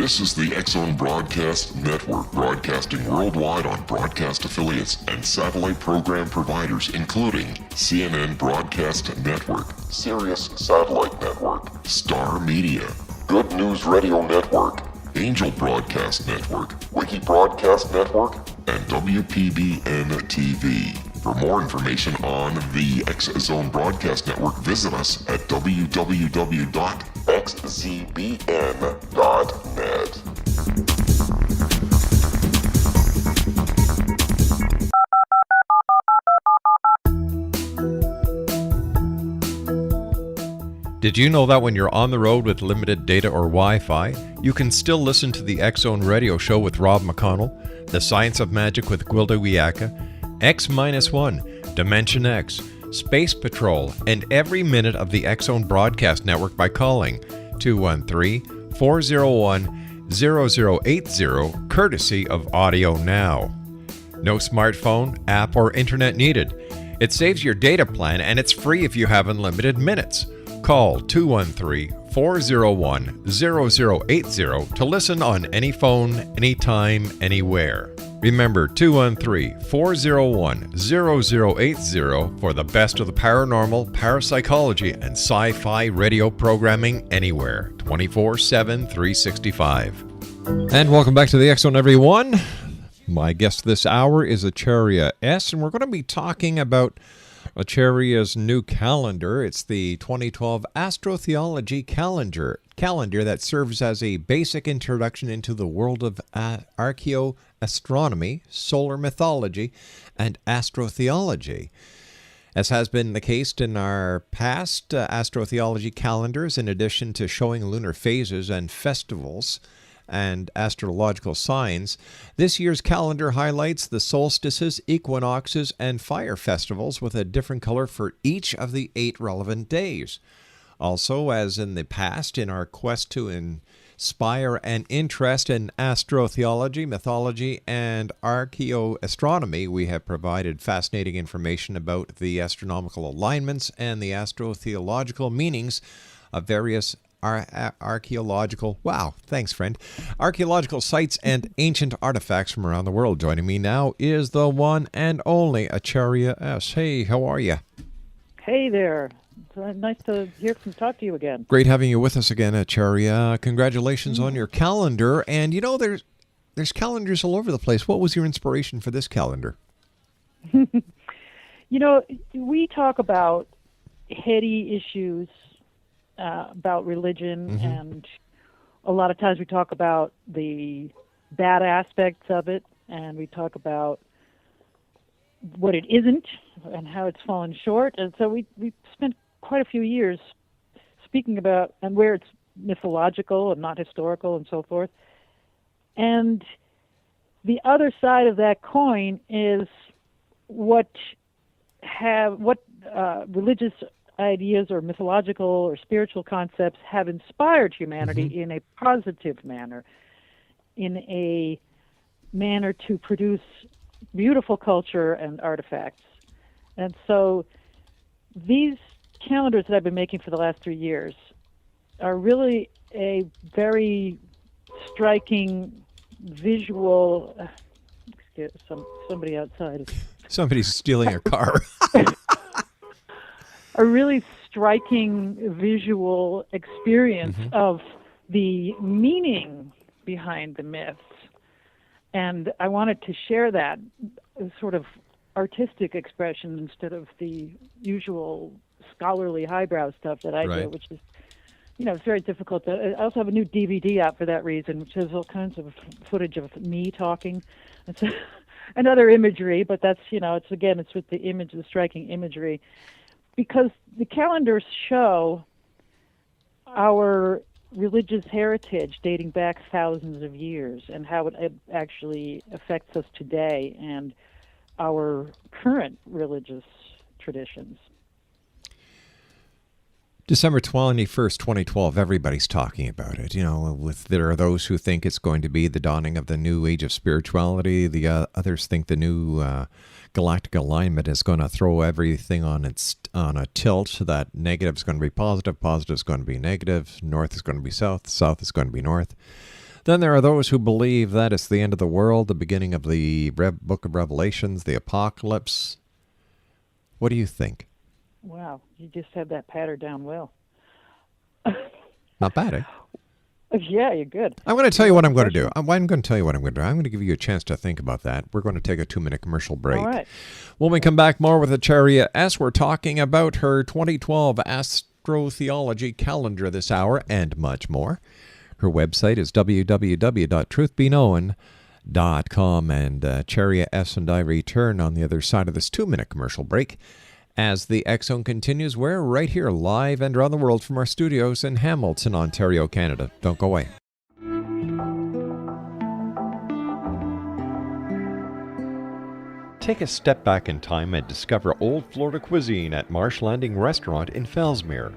This is the X-Zone Broadcast Network, broadcasting worldwide on broadcast affiliates and satellite program providers, including CNN Broadcast Network, Sirius Satellite Network, Star Media, Good News Radio Network, Angel Broadcast Network, Wiki Broadcast Network, and WPBN TV. For more information on the X-Zone Broadcast Network, visit us at www.xzbn.net. Did you know that when you're on the road with limited data or Wi-Fi, you can still listen to the X-Zone Radio Show with Rob McConnell, The Science of Magic with Gwilda Wiyaka, X-1, Dimension X, Space Patrol, and every minute of the X-Zone Broadcast Network by calling 213-401-0080, courtesy of Audio Now. No smartphone, app, or internet needed. It saves your data plan and it's free if you have unlimited minutes. Call 213-401-0080 to listen on any phone, anytime, anywhere. Remember 213-401-0080 for the best of the paranormal, parapsychology, and sci-fi radio programming anywhere, 24/7, 365. And welcome back to the X-Zone, everyone. My guest this hour is Acharya S., and we're going to be talking about Acharya's new calendar. It's the 2012 Astrotheology calendar that serves as a basic introduction into the world of archaeoastronomy, solar mythology, and astrotheology. As has been the case in our past astrotheology calendars, in addition to showing lunar phases and festivals and astrological signs, this year's calendar highlights the solstices, equinoxes, and fire festivals with a different color for each of the 8 relevant days. Also, as in the past, in our quest to inspire an interest in astrotheology, mythology, and archaeoastronomy, we have provided fascinating information about the astronomical alignments and the astrotheological meanings of various archaeological sites and ancient artifacts from around the world. Joining me now is the one and only Acharya S. Hey, how are you? Hey there. It's nice to talk to you again. Great having you with us again, Acharya. Congratulations on your calendar. And you know, there's calendars all over the place. What was your inspiration for this calendar? You know, we talk about heady issues about religion, and a lot of times we talk about the bad aspects of it, and we talk about what it isn't and how it's fallen short. And so we spent quite a few years speaking about and where it's mythological and not historical and so forth. And the other side of that coin is what religious ideas or mythological or spiritual concepts have inspired humanity in a positive manner, in a manner to produce beautiful culture and artifacts. And so these calendars that I've been making for the last 3 years are really a very striking visual... somebody outside. Somebody's stealing a car. A really striking visual experience of the meaning behind the myths. And I wanted to share that sort of artistic expression instead of the usual scholarly highbrow stuff that I do, which is, it's very difficult. I also have a new DVD out for that reason, which has all kinds of footage of me talking. It's another imagery, but that's, it's with the striking imagery. Because the calendars show our religious heritage dating back thousands of years and how it actually affects us today and our current religious traditions. December 21st, 2012, everybody's talking about it. There are those who think it's going to be the dawning of the new age of spirituality. The others think the new galactic alignment is going to throw everything on a tilt, so that negative is going to be positive, positive is going to be negative, north is going to be south, south is going to be north. Then there are those who believe that it's the end of the world, the beginning of the book of Revelations, the apocalypse. What do you think? Wow, you just had that pattern down well. Not bad, eh? Yeah, you're good. I'm going to tell you what I'm going to do. I'm going to tell you what I'm going to do. I'm going to give you a chance to think about that. We're going to take a 2-minute commercial break. All right. When we come back, more with Acharya S. We're talking about her 2012 Astrotheology calendar this hour and much more. Her website is www.truthbeknown.com. And Acharya S. and I return on the other side of this 2-minute commercial break as the X Zone continues. We're right here live and around the world from our studios in Hamilton, Ontario, Canada. Don't go away. Take a step back in time and discover old Florida cuisine at Marsh Landing Restaurant in Fellsmere.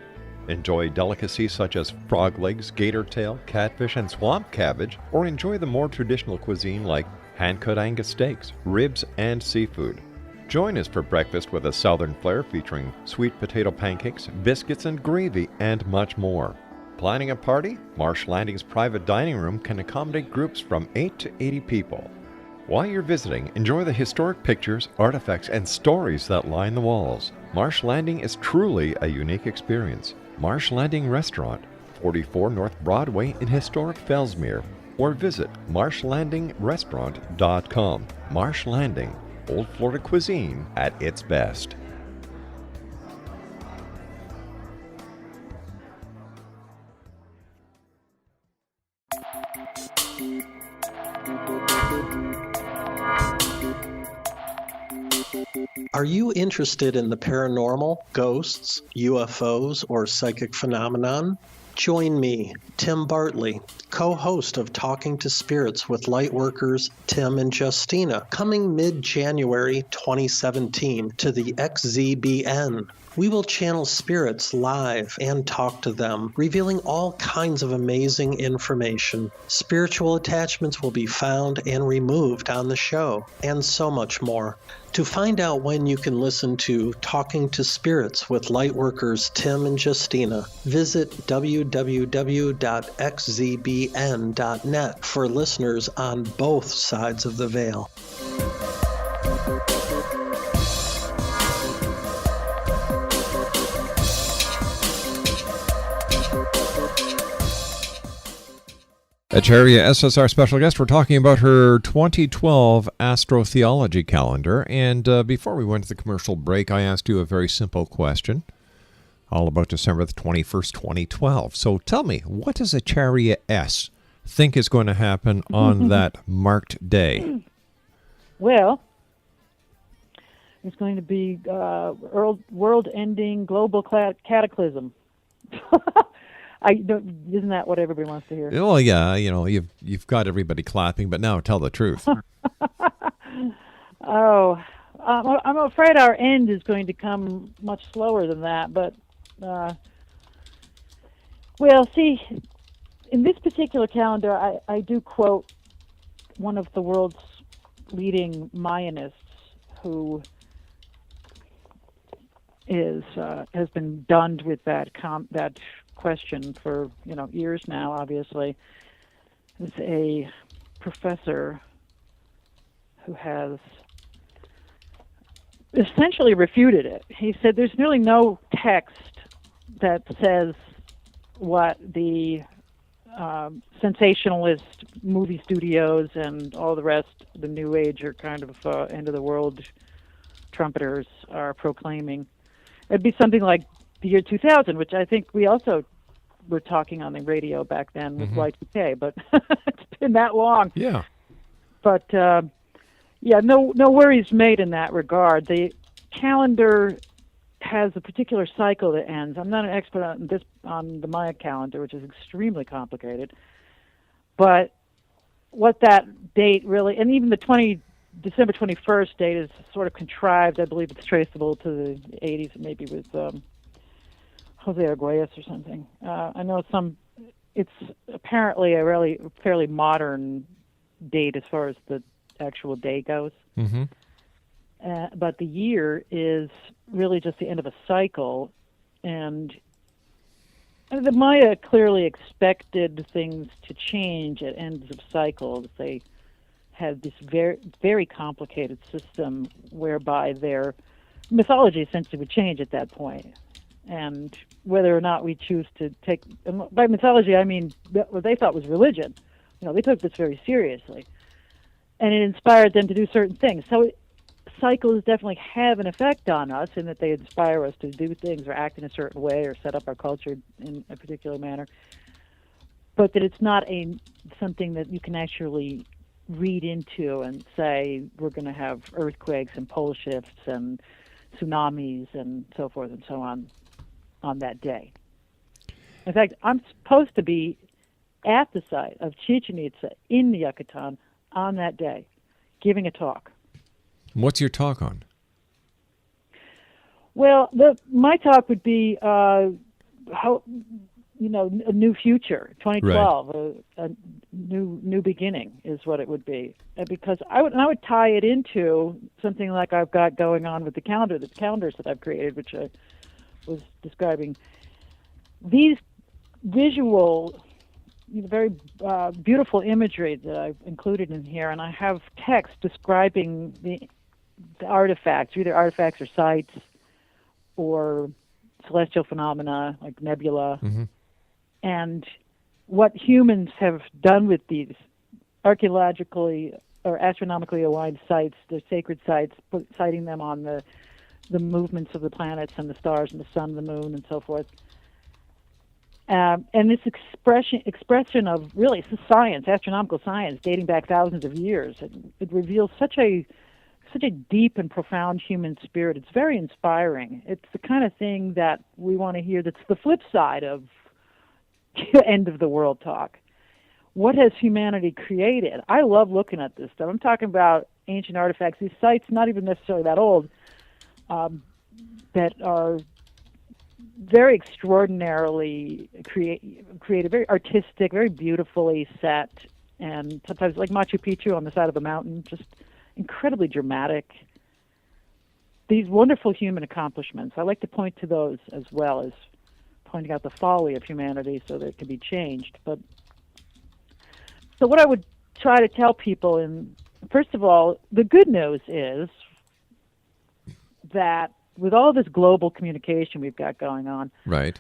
Enjoy delicacies such as frog legs, gator tail, catfish, and swamp cabbage, or enjoy the more traditional cuisine like hand-cut Angus steaks, ribs, and seafood. Join us for breakfast with a southern flair featuring sweet potato pancakes, biscuits and gravy, and much more. Planning a party? Marsh Landing's private dining room can accommodate groups from 8 to 80 people. While you're visiting, enjoy the historic pictures, artifacts, and stories that line the walls. Marsh Landing is truly a unique experience. Marsh Landing Restaurant, 44 North Broadway in historic Fellsmere, or visit marshlandingrestaurant.com. Marsh Landing, old Florida cuisine at its best. Are you interested in the paranormal, ghosts, UFOs, or psychic phenomenon? Join me, Tim Bartley, co-host of Talking to Spirits with Lightworkers Tim and Justina, coming mid-January 2017 to the XZBN. We will channel spirits live and talk to them, revealing all kinds of amazing information. Spiritual attachments will be found and removed on the show, and so much more. To find out when you can listen to Talking to Spirits with Lightworkers Tim and Justina, visit www.xzbn.net for listeners on both sides of the veil. Acharya S. is our special guest. We're talking about her 2012 Astrotheology calendar. And before we went to the commercial break, I asked you a very simple question all about December the 21st, 2012. So tell me, what does Acharya S. think is going to happen on that marked day? Well, it's going to be world-ending global cataclysm. Isn't that what everybody wants to hear? Well, yeah, you've got everybody clapping, but now tell the truth. Oh, I'm afraid our end is going to come much slower than that. But, well, see, in this particular calendar, I do quote one of the world's leading Mayanists who has been dunned with that question for years now. Obviously, is a professor who has essentially refuted it. He said there's really no text that says what the sensationalist movie studios and all the rest, the New Age or kind of end of the world trumpeters are proclaiming. It'd be something like the year 2000, which I think we also were talking on the radio back then with Y2K, but it's been that long. Yeah. But no worries made in that regard. The calendar has a particular cycle that ends. I'm not an expert on the Maya calendar, which is extremely complicated. But what that date really, and even the December 21st date is sort of contrived. I believe it's traceable to the 80s, maybe with Jose Arguelles or something. I know it's apparently a really fairly modern date as far as the actual day goes. Mm-hmm. But the year is really just the end of a cycle, and The Maya clearly expected things to change at ends of cycles. They had this very, very complicated system whereby their mythology essentially would change at that point. And whether or not we choose to take, by mythology I mean what they thought was religion. They took this very seriously. And it inspired them to do certain things. So cycles definitely have an effect on us in that they inspire us to do things or act in a certain way or set up our culture in a particular manner. But that it's not something that you can actually read into and say we're going to have earthquakes and pole shifts and tsunamis and so forth and so on that day. In fact, I'm supposed to be at the site of Chichen Itza in the Yucatan on that day, giving a talk. What's your talk on? Well, my talk would be how a new future, 2012, right. a new beginning is what it would be. Because I would tie it into something like I've got going on with the calendars that I've created, which I was describing. These visual, very beautiful imagery that I've included in here, and I have text describing the artifacts, either artifacts or sites or celestial phenomena like nebula, and what humans have done with these archaeologically or astronomically aligned sites, the sacred sites, citing them on the movements of the planets and the stars and the sun, the moon, and so forth. And this expression of really it's science, astronomical science, dating back thousands of years. It reveals such a deep and profound human spirit. It's very inspiring. It's the kind of thing that we want to hear. That's the flip side of end of the world talk. What has humanity created? I love looking at this stuff. I'm talking about ancient artifacts. These sites, not even necessarily that old, that are very extraordinarily creative, very artistic, very beautifully set, and sometimes like Machu Picchu on the side of a mountain, just incredibly dramatic. These wonderful human accomplishments. I like to point to those as well as pointing out the folly of humanity so that it can be changed. So what I would try to tell people, first of all, the good news is that with all this global communication we've got going on, right,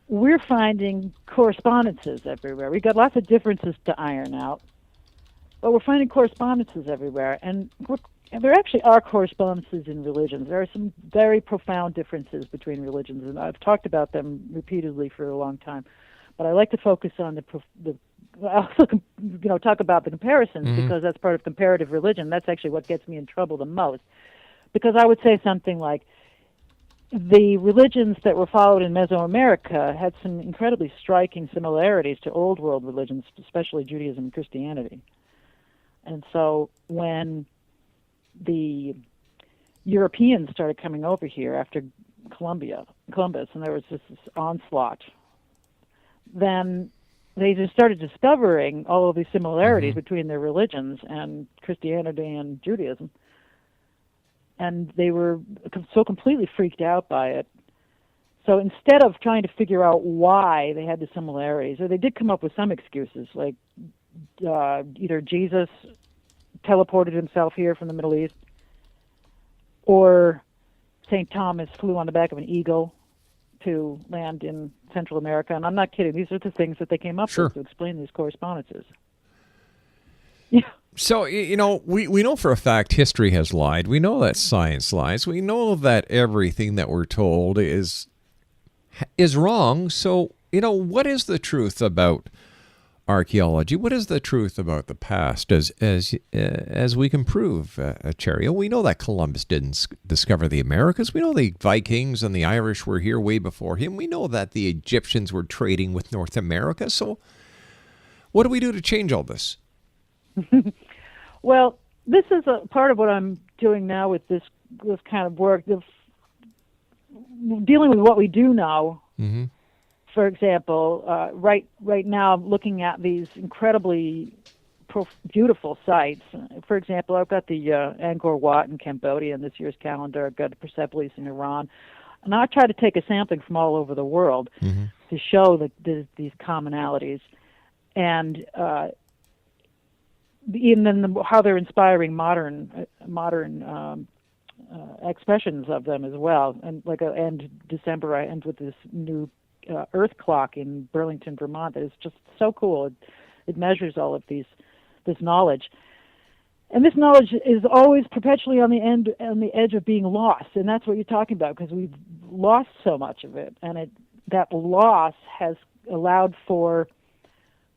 we're finding correspondences everywhere. We've got lots of differences to iron out, but we're finding correspondences everywhere. And there actually are correspondences in religions. There are some very profound differences between religions, and I've talked about them repeatedly for a long time. But I like to focus on I also talk about the comparisons because that's part of comparative religion. That's actually what gets me in trouble the most. Because I would say something like, the religions that were followed in Mesoamerica had some incredibly striking similarities to old world religions, especially Judaism and Christianity. And so when the Europeans started coming over here after Columbus, and there was this onslaught, then they just started discovering all of these similarities between their religions and Christianity and Judaism. And they were so completely freaked out by it. So instead of trying to figure out why they had the similarities, or they did come up with some excuses, like either Jesus teleported himself here from the Middle East, or St. Thomas flew on the back of an eagle to land in Central America. And I'm not kidding. These are the things that they came up with to explain these correspondences. Yeah. So, we know for a fact history has lied. We know that science lies. We know that everything that we're told is wrong. So, what is the truth about archaeology? What is the truth about the past as we can prove, Acharya? We know that Columbus didn't discover the Americas. We know the Vikings and the Irish were here way before him. We know that the Egyptians were trading with North America. So what do we do to change all this? Well, this is a part of what I'm doing now with this kind of work, of dealing with what we do know. For example, right now I'm looking at these incredibly beautiful sites. For example, I've got the Angkor Wat in Cambodia in this year's calendar. I've got Persepolis in Iran. And I try to take a sampling from all over the world to show these commonalities, and how they're inspiring modern expressions of them as well. And December, I end with this new Earth clock in Burlington, Vermont. That is just so cool. It measures all of this knowledge. And this knowledge is always perpetually on the edge of being lost, and that's what you're talking about, because we've lost so much of it, and that loss has allowed for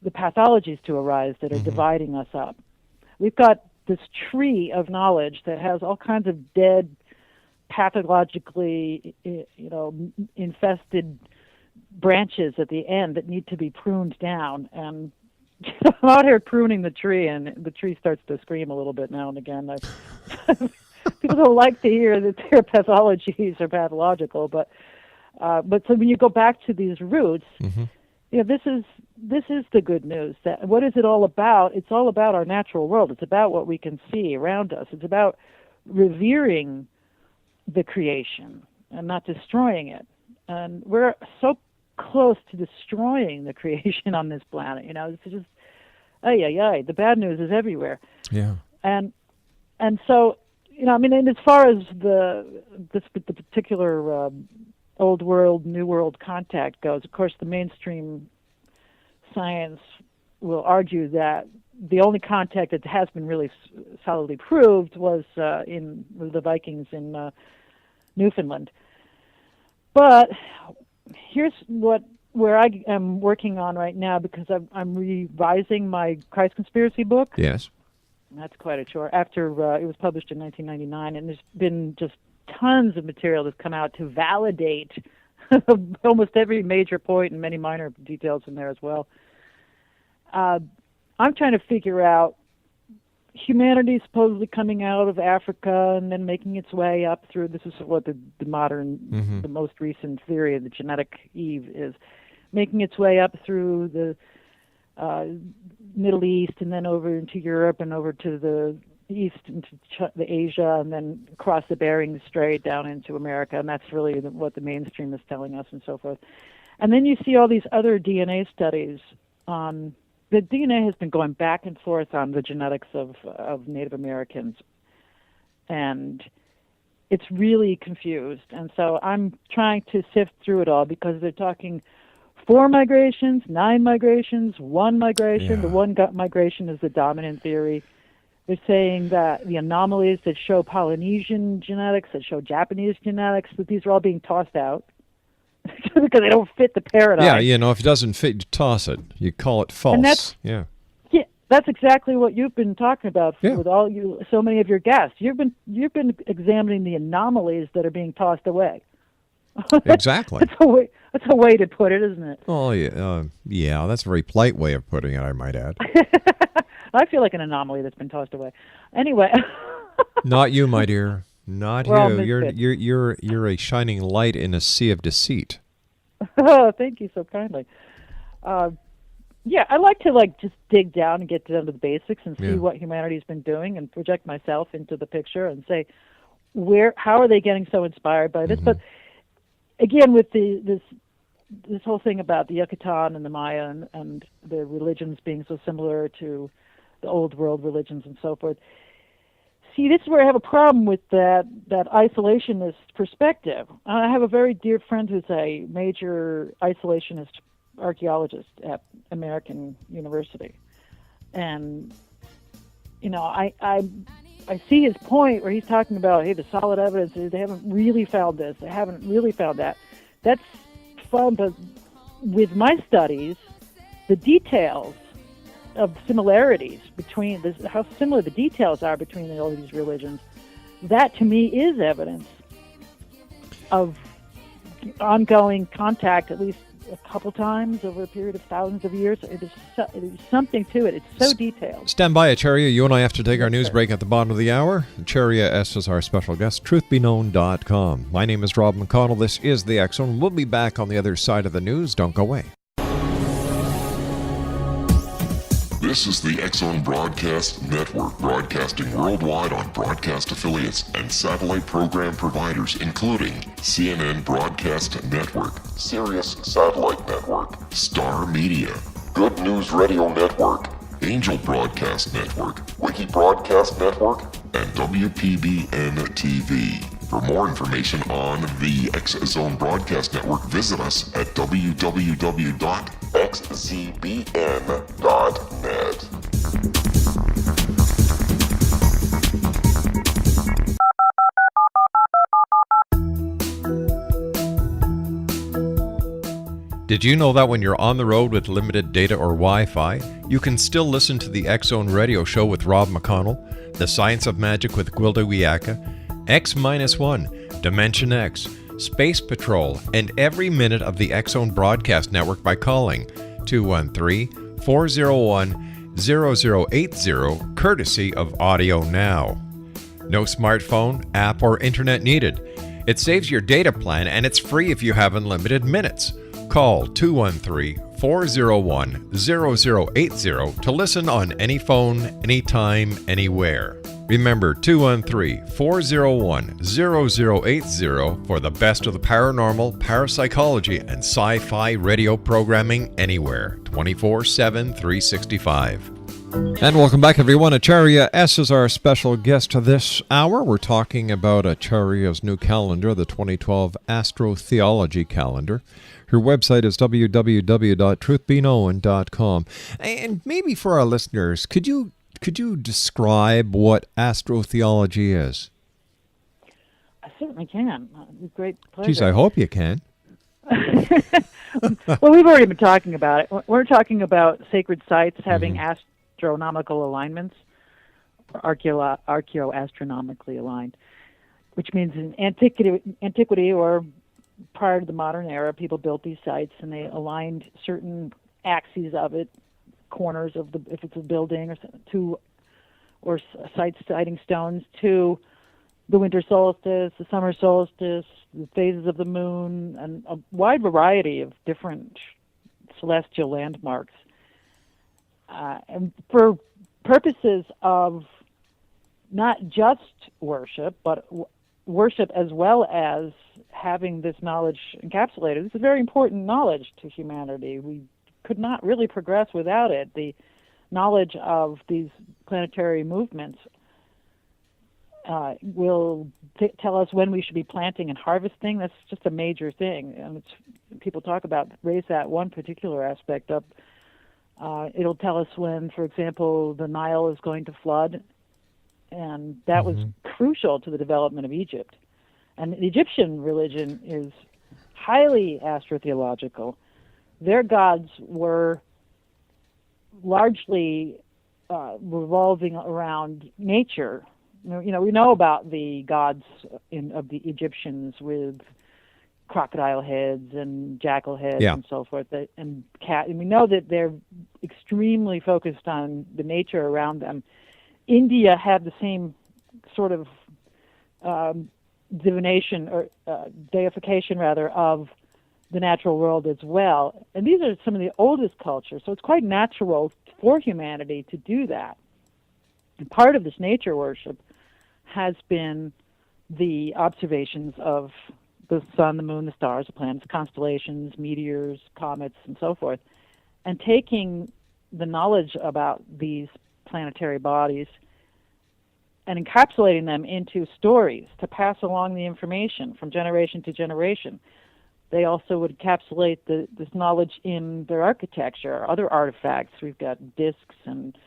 the pathologies to arise that are dividing us up. We've got this tree of knowledge that has all kinds of dead, pathologically, infested branches at the end that need to be pruned down, and I'm out here pruning the tree, and the tree starts to scream a little bit now and again. People don't like to hear that their pathologies are pathological, but so when you go back to these roots, this is the good news. That what is it all about? It's all about our natural world. It's about what we can see around us. It's about revering the creation and not destroying it. And we're so close to destroying the creation on this planet. It's just, the bad news is everywhere. Yeah. And so, and as far as the particular old world, new world contact goes, of course, the mainstream science will argue that the only contact that has been really solidly proved was in the Vikings in Newfoundland. But here's where I am working on right now, because I'm revising my Christ Conspiracy book. Yes. That's quite a chore. After it was published in 1999, and there's been just tons of material that's come out to validate almost every major point and many minor details in there as well. I'm trying to figure out humanity supposedly coming out of Africa and then making its way up through, this is what the modern, the most recent theory of the genetic Eve is, making its way up through the Middle East and then over into Europe and over to the east into the Asia and then across the Bering Strait down into America, and that's really what the mainstream is telling us and so forth. And then you see all these other DNA studies on the DNA has been going back and forth on the genetics of Native Americans, and it's really confused. And so I'm trying to sift through it all, because they're talking 4 migrations, 9 migrations, 1 migration. Yeah. The one migration is the dominant theory. They're saying that the anomalies that show Polynesian genetics, that show Japanese genetics, that these are all being tossed out because they don't fit the paradigm. Yeah, if it doesn't fit, you toss it. You call it false. And that's exactly what you've been talking about with so many of your guests. You've been examining the anomalies that are being tossed away. Exactly. That's a way to put it, isn't it? Oh, yeah, that's a very polite way of putting it, I might add. I feel like an anomaly that's been tossed away. Anyway. Not you, my dear. Not We're you. You're a shining light in a sea of deceit. Oh, thank you so kindly. I like to just dig down and get down to the basics and see what humanity's been doing and project myself into the picture and say, how are they getting so inspired by this? But again, with this whole thing about the Yucatan and the Maya and the religions being so similar to the old world religions and so forth. See, this is where I have a problem with that isolationist perspective. I have a very dear friend who's a major isolationist archaeologist at American University. And, I see his point where he's talking about, hey, the solid evidence is they haven't really found this, they haven't really found that. That's fun, but with my studies, the details of similarities between how similar the details are between all these religions, that to me is evidence of ongoing contact at least a couple times over a period of thousands of years. There's something to it. It's so detailed. Stand by, Acharya. You and I have to take our news break at the bottom of the hour. Acharya S. is our special guest, truthbeknown.com. My name is Rob McConnell. This is The X Zone. We'll be back on the other side of the news. Don't go away. This is the X-Zone Broadcast Network, broadcasting worldwide on broadcast affiliates and satellite program providers, including CNN Broadcast Network, Sirius Satellite Network, Star Media, Good News Radio Network, Angel Broadcast Network, Wiki Broadcast Network, and WPBN TV. For more information on the X-Zone Broadcast Network, visit us at www.xzbn.net. Did you know that when you're on the road with limited data or Wi-Fi, you can still listen to the X-Zone Radio Show with Rob McConnell, The Science of Magic with Gwilda Wiyaka, X-1, Dimension X, Space Patrol, and every minute of the X-Zone Broadcast Network by calling 213-401-0080, courtesy of Audio Now. No smartphone, app, or internet needed. It saves your data plan and it's free if you have unlimited minutes. Call 213-401-0080 to listen on any phone, anytime, anywhere. Remember 213-401-0080 for the best of the paranormal, parapsychology, and sci-fi radio programming anywhere, 24/7, 365. And welcome back, everyone. Acharya S. is our special guest this hour. We're talking about Acharya's new calendar, the 2012 Astrotheology calendar. Her website is www.truthbeknown.com. And maybe for our listeners, could you describe what astrotheology is? I certainly can. With great pleasure. Geez, I hope you can. Well, we've already been talking about it. We're talking about sacred sites having astronomical alignments, archaeoastronomically aligned, which means in antiquity or prior to the modern era, people built these sites and they aligned certain axes of it, corners of the, if it's a building or sites citing stones, to the winter solstice, the summer solstice, the phases of the moon, and a wide variety of different celestial landmarks. And for purposes of not just worship, but worship as well as having this knowledge encapsulated. This is very important knowledge to humanity. We could not really progress without it. The knowledge of these planetary movements will tell us when we should be planting and harvesting. That's just a major thing. And people talk about, raise that one particular aspect up. It'll tell us when, for example, the Nile is going to flood. And that was crucial to the development of Egypt. And the Egyptian religion is highly astrotheological. Their gods were largely revolving around nature. You know, we know about the gods of the Egyptians with crocodile heads and jackal heads and so forth, and cat. And we know that they're extremely focused on the nature around them. India had the same sort of divination or deification, rather, of the natural world as well. And these are some of the oldest cultures, so it's quite natural for humanity to do that. And part of this nature worship has been the observations of the sun, the moon, the stars, the planets, constellations, meteors, comets, and so forth, and taking the knowledge about these planetary bodies and encapsulating them into stories to pass along the information from generation to generation. They also would encapsulate this knowledge in their architecture or other artifacts. We've got discs and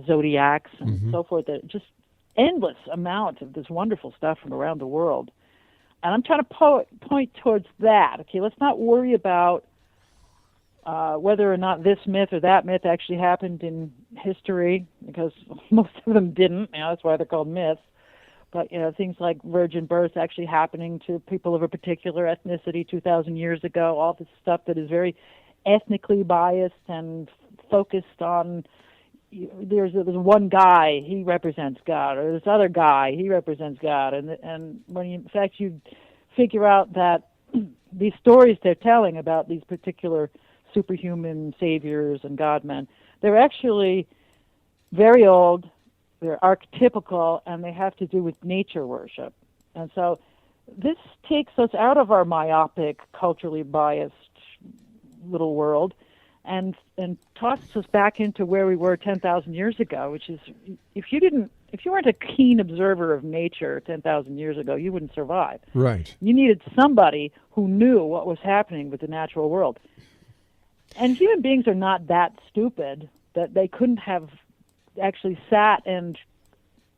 zodiacs and so forth. That just endless amount of this wonderful stuff from around the world. And I'm trying to point towards that. Okay, let's not worry about whether or not this myth or that myth actually happened in history, because most of them didn't. You know, that's why they're called myths. But things like virgin births actually happening to people of a particular ethnicity 2,000 years ago, all this stuff that is very ethnically biased and focused on. There's one guy, he represents God, or this other guy, he represents God, and when in fact you figure out that these stories they're telling about these particular superhuman saviors and godmen. They're actually very old, they're archetypical, and they have to do with nature worship. And so this takes us out of our myopic, culturally biased little world and tosses us back into where we were 10,000 years ago, which is if you weren't a keen observer of nature 10,000 years ago, you wouldn't survive. Right. You needed somebody who knew what was happening with the natural world. And human beings are not that stupid that they couldn't have actually sat and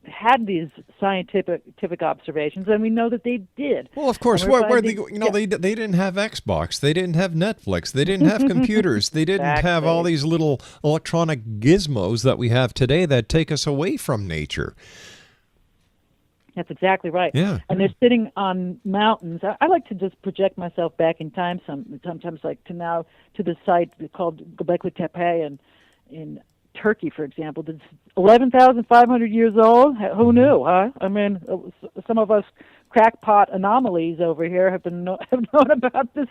had these scientific observations, and we know that they did. Well, of course, they didn't have Xbox, they didn't have Netflix, they didn't have computers, they didn't have all these little electronic gizmos that we have today that take us away from nature. That's exactly right. Yeah. And they're sitting on mountains. I like to just project myself back in time sometimes, like to the site called Göbekli Tepe in Turkey, for example. It's 11,500 years old. Who knew, huh? I mean, some of us crackpot anomalies over here have known about this,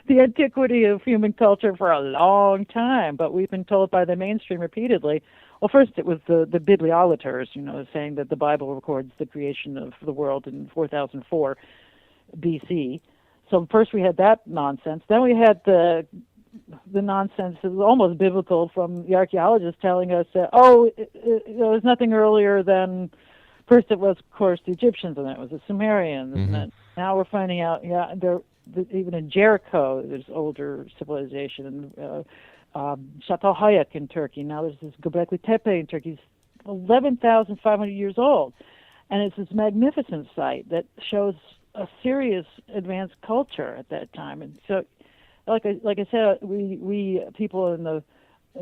the antiquity of human culture for a long time, but we've been told by the mainstream repeatedly. Well, first it was the bibliolaters, saying that the Bible records the creation of the world in 4004 BC. So first we had that nonsense. Then we had the nonsense that was almost biblical from the archaeologists telling us that, there's nothing earlier than, first it was, of course, the Egyptians, and then it was the Sumerians. Mm-hmm. And then now we're finding out, even in Jericho, there's older civilization, and Chateau Hayek in Turkey. Now there's this Göbekli Tepe in Turkey. It's 11,500 years old. And it's this magnificent site that shows a serious advanced culture at that time. And so, like I said, we people who've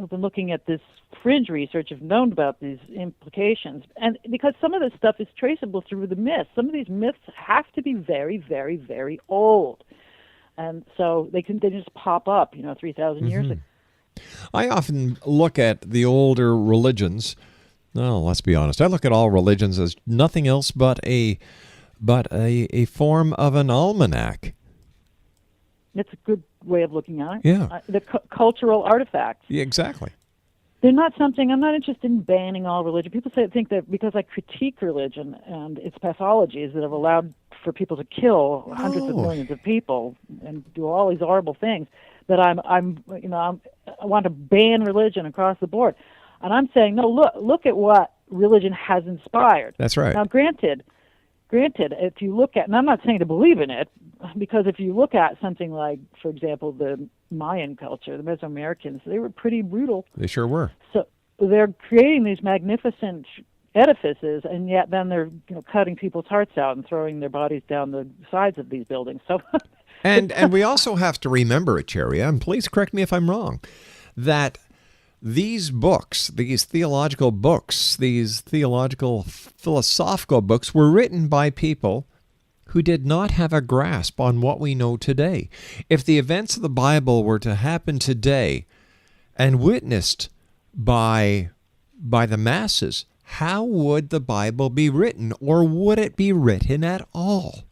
been looking at this fringe research have known about these implications. And because some of this stuff is traceable through the myths. Some of these myths have to be very, very, very old. And so they just pop up, 3,000 years ago. I often look at the older religions. No, let's be honest. I look at all religions as nothing else but a form of an almanac. It's a good way of looking at it. Yeah. The cultural artifacts. Yeah, exactly. They're not something, I'm not interested in banning all religion. People think that because I critique religion and its pathologies that have allowed for people to kill hundreds of millions of people and do all these horrible things, that I want to ban religion across the board. And I'm saying, no, look at what religion has inspired. That's right. Now, granted, if you look at, and I'm not saying to believe in it, because if you look at something like, for example, the Mayan culture, the Mesoamericans, they were pretty brutal. They sure were. So they're creating these magnificent edifices, and yet then they're cutting people's hearts out and throwing their bodies down the sides of these buildings. So, and we also have to remember, Acharya, and please correct me if I'm wrong, that these books, these theological philosophical books were written by people who did not have a grasp on what we know today. If the events of the Bible were to happen today and witnessed by the masses, how would the Bible be written, or would it be written at all?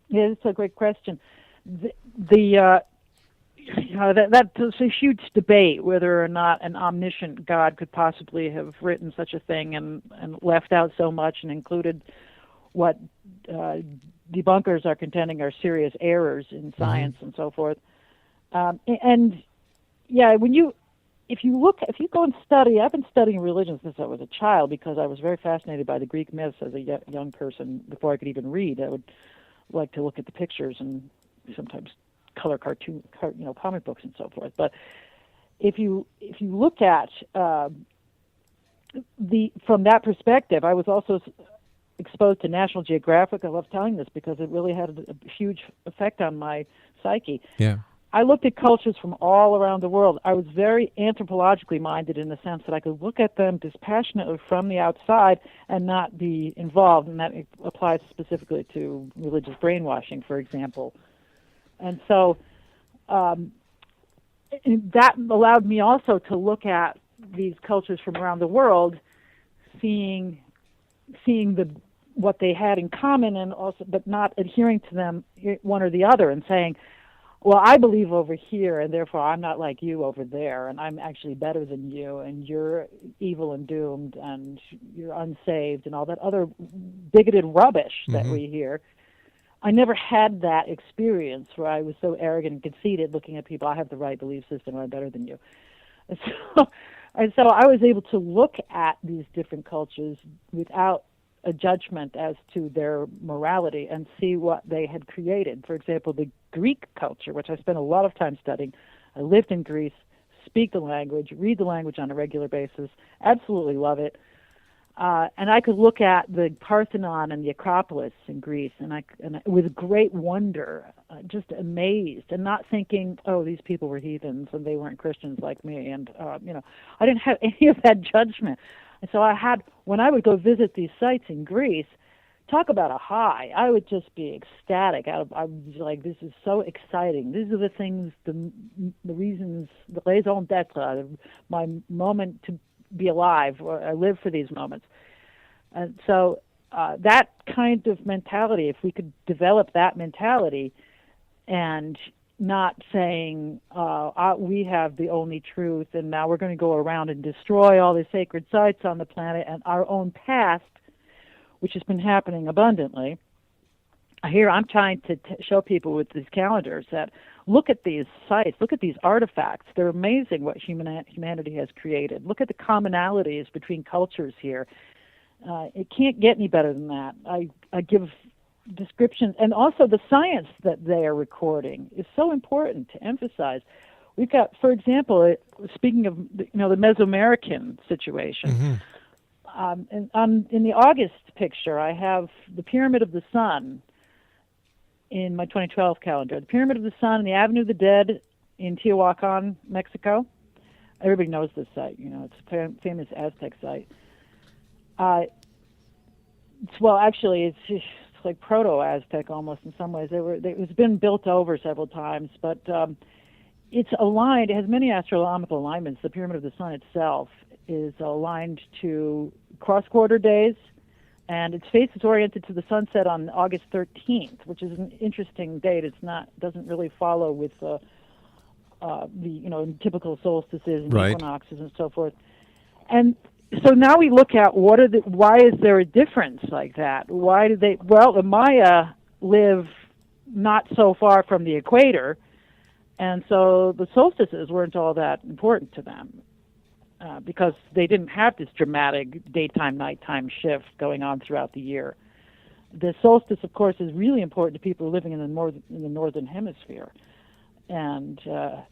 Yeah, that's a great question. That's a huge debate whether or not an omniscient God could possibly have written such a thing and left out so much and included what debunkers are contending are serious errors in science and so forth. If you go and study, I've been studying religion since I was a child because I was very fascinated by the Greek myths as a young person. Before I could even read, I would like to look at the pictures and sometimes color cartoon, comic books and so forth. But if you look at from that perspective, I was also exposed to National Geographic. I love telling this because it really had a huge effect on my psyche. Yeah. I looked at cultures from all around the world. I was very anthropologically minded in the sense that I could look at them dispassionately from the outside and not be involved, and that applies specifically to religious brainwashing, for example. And so that allowed me also to look at these cultures from around the world, seeing what they had in common, and also, but not adhering to them one or the other, and saying, well, I believe over here, and therefore I'm not like you over there, and I'm actually better than you, and you're evil and doomed, and you're unsaved, and all that other bigoted rubbish that we hear. I never had that experience where I was so arrogant and conceited looking at people, I have the right belief system, I'm better than you. And so I was able to look at these different cultures without a judgment as to their morality and see what they had created. For example, the Greek culture, which I spent a lot of time studying. I lived in Greece, speak the language, read the language on a regular basis, absolutely love it. And I could look at the Parthenon and the Acropolis in Greece, and with great wonder, just amazed, and not thinking, oh, these people were heathens and they weren't Christians like me, and I didn't have any of that judgment. And so when I would go visit these sites in Greece, talk about a high. I would just be ecstatic. I was like, this is so exciting. These are the things, the reasons, the raison d'etre, my moment to be alive, or I live for these moments. And so that kind of mentality, if we could develop that mentality and not saying we have the only truth and now we're going to go around and destroy all the sacred sites on the planet and our own past, which has been happening abundantly. Here I'm trying to show people with these calendars that look at these sites, look at these artifacts. They're amazing what humanity has created. Look at the commonalities between cultures here. It can't get any better than that. I give descriptions, and also the science that they are recording is so important to emphasize. We've got, for example, speaking of the Mesoamerican situation, in the August picture, I have the Pyramid of the Sun in my 2012 calendar. The Pyramid of the Sun and the Avenue of the Dead in Teotihuacan, Mexico. Everybody knows this site. It's a famous Aztec site. It's like proto-Aztec almost in some ways. It's been built over several times, but it's aligned. It has many astronomical alignments. The Pyramid of the Sun itself is aligned to cross-quarter days, and its face is oriented to the sunset on August 13th, which is an interesting date. Doesn't really follow with the typical solstices and equinoxes and so forth. And so now we look at why is there a difference like that? Why do the Maya live not so far from the equator, and so the solstices weren't all that important to them. Because they didn't have this dramatic daytime-nighttime shift going on throughout the year. The solstice, of course, is really important to people living in the northern hemisphere, and the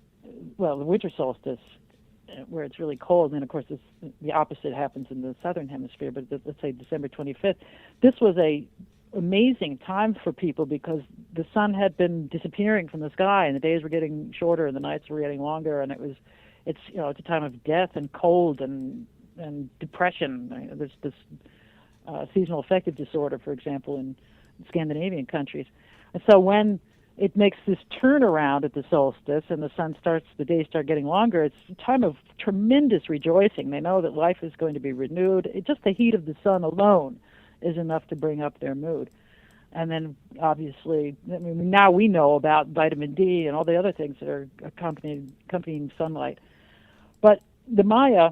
winter solstice, where it's really cold. And then, of course, the opposite happens in the southern hemisphere. But let's say December 25th. This was a amazing time for people because the sun had been disappearing from the sky, and the days were getting shorter, and the nights were getting longer, and it's a time of death and cold and depression. There's this seasonal affective disorder, for example, in Scandinavian countries. And so when it makes this turnaround at the solstice and the days start getting longer, it's a time of tremendous rejoicing. They know that life is going to be renewed. Just the heat of the sun alone is enough to bring up their mood. And then, obviously, now we know about vitamin D and all the other things that are accompanying sunlight. But the Maya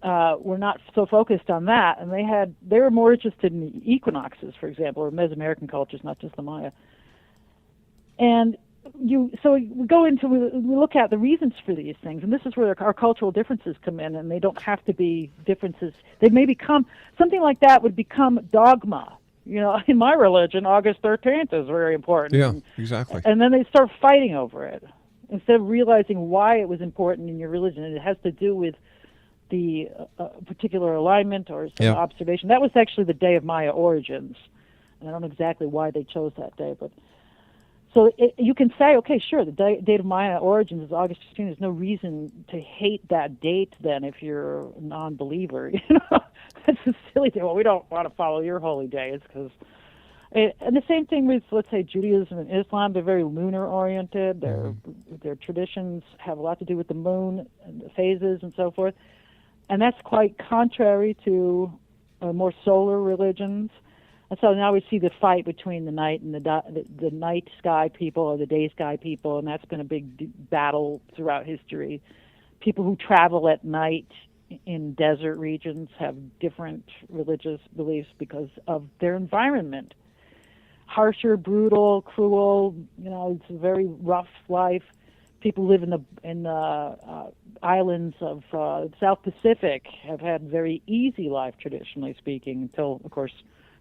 were not so focused on that, and they were more interested in the equinoxes, for example, or Mesoamerican cultures, not just the Maya. And we look at the reasons for these things, and this is where our cultural differences come in, and they don't have to be differences. They may become something like that would become dogma. In my religion, August 13th is very important. Yeah, exactly. And then they start fighting over it instead of realizing why it was important in your religion. And it has to do with the particular alignment or some observation. That was actually the day of Maya origins. And I don't know exactly why they chose that day, but so you can say, okay, sure, the date of Maya origins is August 15th. There's no reason to hate that date then if you're a non-believer. That's a silly thing. Well, we don't want to follow your holy days because... And the same thing with, let's say, Judaism and Islam. They're very lunar-oriented. Their traditions have a lot to do with the moon and the phases and so forth. And that's quite contrary to more solar religions. And so now we see the fight between the night and the night sky people or the day sky people, and that's been a big battle throughout history. People who travel at night in desert regions have different religious beliefs because of their environment. Harsher, brutal, cruel. It's a very rough life. People live in the islands of the South Pacific have had very easy life, traditionally speaking, until, of course,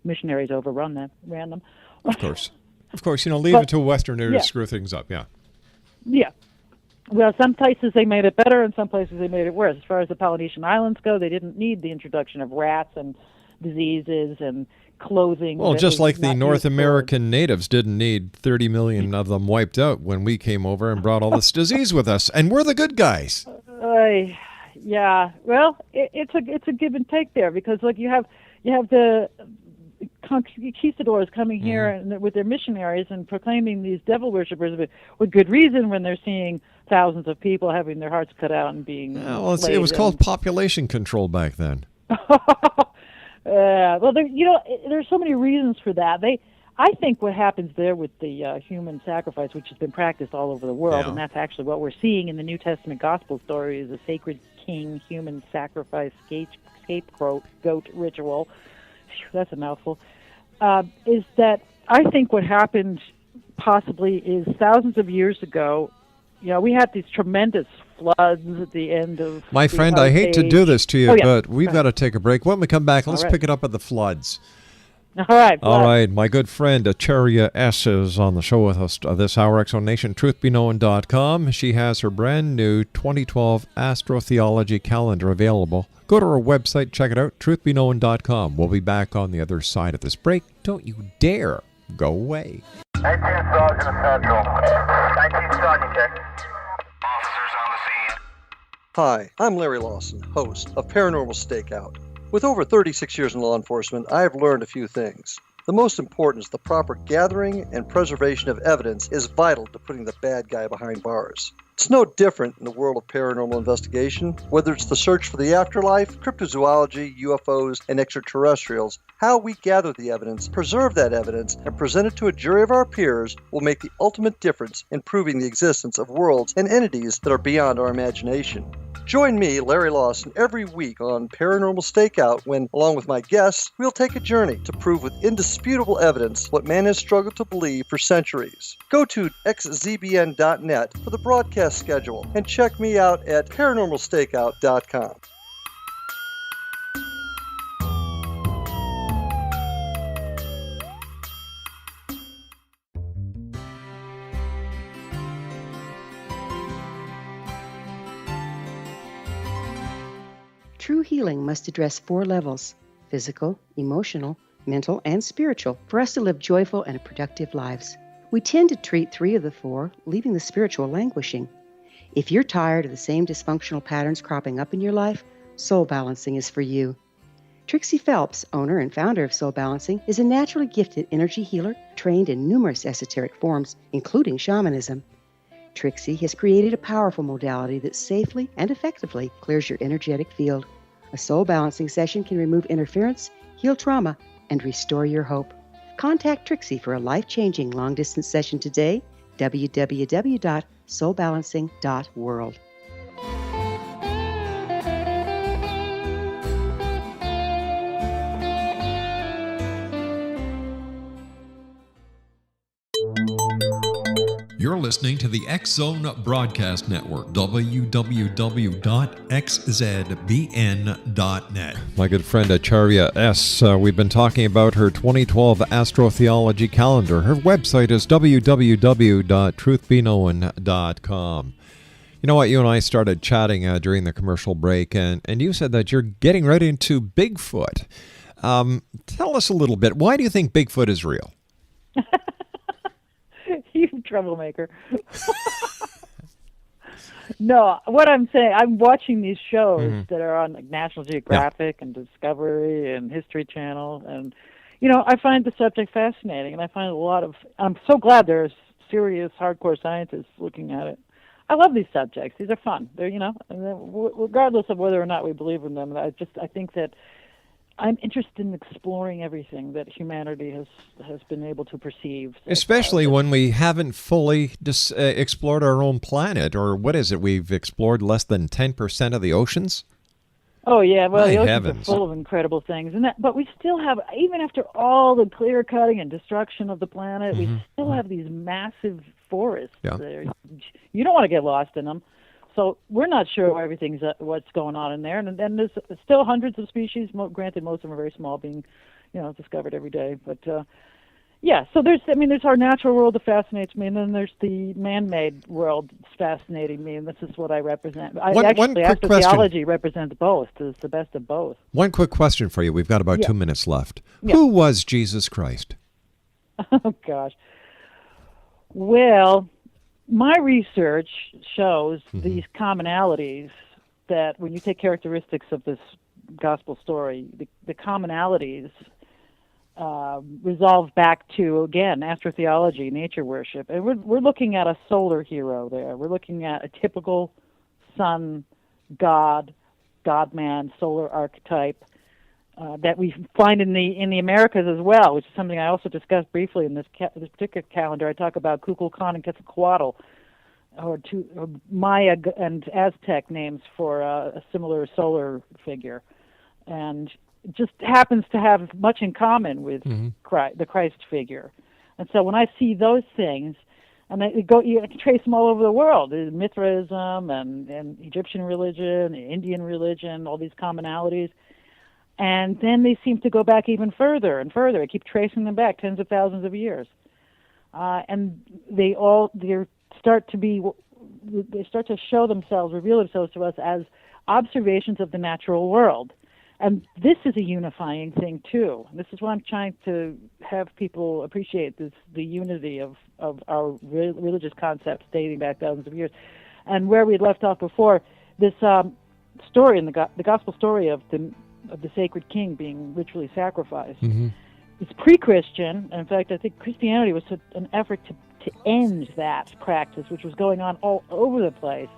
missionaries ran them. Of course, leave it to Westerners to screw things up. Yeah. Yeah. Well, some places they made it better, and some places they made it worse. As far as the Polynesian islands go, they didn't need the introduction of rats and diseases and clothing. Well, just like the North American natives didn't need 30 million of them wiped out when we came over and brought all this disease with us, and we're the good guys. Yeah. Well, it's a give and take there, because you have the conquistadors coming here and with their missionaries and proclaiming these devil worshippers with good reason, when they're seeing thousands of people having their hearts cut out and being it was called population control back then. Well, there's so many reasons for that. I think what happens there with the human sacrifice, which has been practiced all over the world, and that's actually what we're seeing in the New Testament gospel story, is a sacred king human sacrifice scapegoat ritual. That's a mouthful. Is that I think what happened possibly is thousands of years ago, we had these tremendous floods at the end of my friend, I hate to do this to you, but we've got to take a break. When we come back, let's pick it up at the floods. All right. All right. My good friend Acharya S. is on the show with us this hour, Exonation, truthbeknown.com. She has her brand new 2012 Astrotheology calendar available. Go to her website, check it out, truthbeknown.com. We'll be back on the other side of this break. Don't you dare go away. 19 Sergeant Central. 19 Sergeant, check. Officers on the scene. Hi, I'm Larry Lawson, host of Paranormal Stakeout. With over 36 years in law enforcement, I have learned a few things. The most important is the proper gathering and preservation of evidence is vital to putting the bad guy behind bars. It's no different in the world of paranormal investigation. Whether it's the search for the afterlife, cryptozoology, UFOs, and extraterrestrials, how we gather the evidence, preserve that evidence, and present it to a jury of our peers will make the ultimate difference in proving the existence of worlds and entities that are beyond our imagination. Join me, Larry Lawson, every week on Paranormal Stakeout when, along with my guests, we'll take a journey to prove with indisputable evidence what man has struggled to believe for centuries. Go to xzbn.net for the broadcast schedule and check me out at paranormalstakeout.com. True healing must address 4 levels: physical, emotional, mental, and spiritual, for us to live joyful and productive lives. We tend to treat 3 of the 4, leaving the spiritual languishing. If you're tired of the same dysfunctional patterns cropping up in your life, Soul Balancing is for you. Trixie Phelps, owner and founder of Soul Balancing, is a naturally gifted energy healer trained in numerous esoteric forms, including shamanism. Trixie has created a powerful modality that safely and effectively clears your energetic field. A soul balancing session can remove interference, heal trauma, and restore your hope. Contact Trixie for a life-changing long-distance session today, www.soulbalancing.world. You're listening to the X Zone Broadcast Network, www.xzbn.net. My good friend Acharya S. We've been talking about her 2012 Astrotheology calendar. Her website is www.truthbeknown.com. You know what? You and I started chatting during the commercial break, and you said that you're getting right into Bigfoot. Tell us a little bit. Why do you think Bigfoot is real? You troublemaker. No, what I'm saying, I'm watching these shows that are on like National Geographic and Discovery and History Channel, and I find the subject fascinating, and I find I'm so glad there's serious, hardcore scientists looking at it. I love these subjects. These are fun. They're, regardless of whether or not we believe in them, I think that I'm interested in exploring everything that humanity has been able to perceive. Especially when we haven't fully explored our own planet, or what is it? We've explored less than 10% of the oceans? Oh, yeah. Well, the oceans heavens. are full of incredible things. But we still have, even after all the clear cutting and destruction of the planet, we still have these massive forests there. You don't want to get lost in them. So we're not sure everything's what's going on in there, and then there's still hundreds of species. Granted, most of them are very small, being, discovered every day. But so there's our natural world that fascinates me, and then there's the man-made world that's fascinating me, and this is what I represent. Astrotheology represents both. It's the best of both. One quick question for you. We've got about 2 minutes left. Who was Jesus Christ? Oh gosh. Well, my research shows these commonalities that when you take characteristics of this gospel story, the commonalities resolve back to, again, astrotheology, nature worship. And we're looking at a solar hero there. We're looking at a typical sun, God-man, solar archetype that we find in the Americas as well, which is something I also discussed briefly in this particular calendar. I talk about Kukulkan and Quetzalcoatl, or Maya and Aztec names for a similar solar figure, and it just happens to have much in common with the Christ figure. And so when I see those things, and you can trace them all over the world, Mithraism and Egyptian religion, Indian religion, all these commonalities. And then they seem to go back even further and further. I keep tracing them back tens of thousands of years, and they start to show themselves, reveal themselves to us as observations of the natural world. And this is a unifying thing too. This is why I'm trying to have people appreciate the unity of our religious concepts dating back thousands of years. And where we had left off before, this story in the gospel story of the sacred king being ritually sacrificed. It's pre-Christian. In fact, I think Christianity was an effort to end that practice, which was going on all over the place.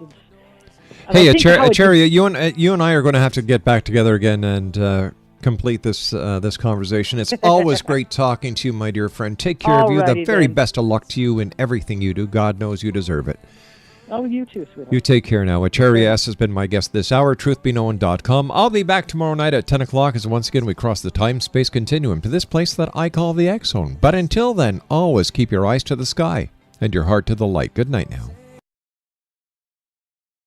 Hey, Acharya, you and I are going to have to get back together again and complete this conversation. It's always great talking to you, my dear friend. Take care of you. The very best of luck to you in everything you do. God knows you deserve it. Oh, you too, sweetheart. You take care now. Acharya S. has been my guest this hour, truthbeknown.com. I'll be back tomorrow night at 10 o'clock as once again we cross the time-space continuum to this place that I call the X Zone. But until then, always keep your eyes to the sky and your heart to the light. Good night now.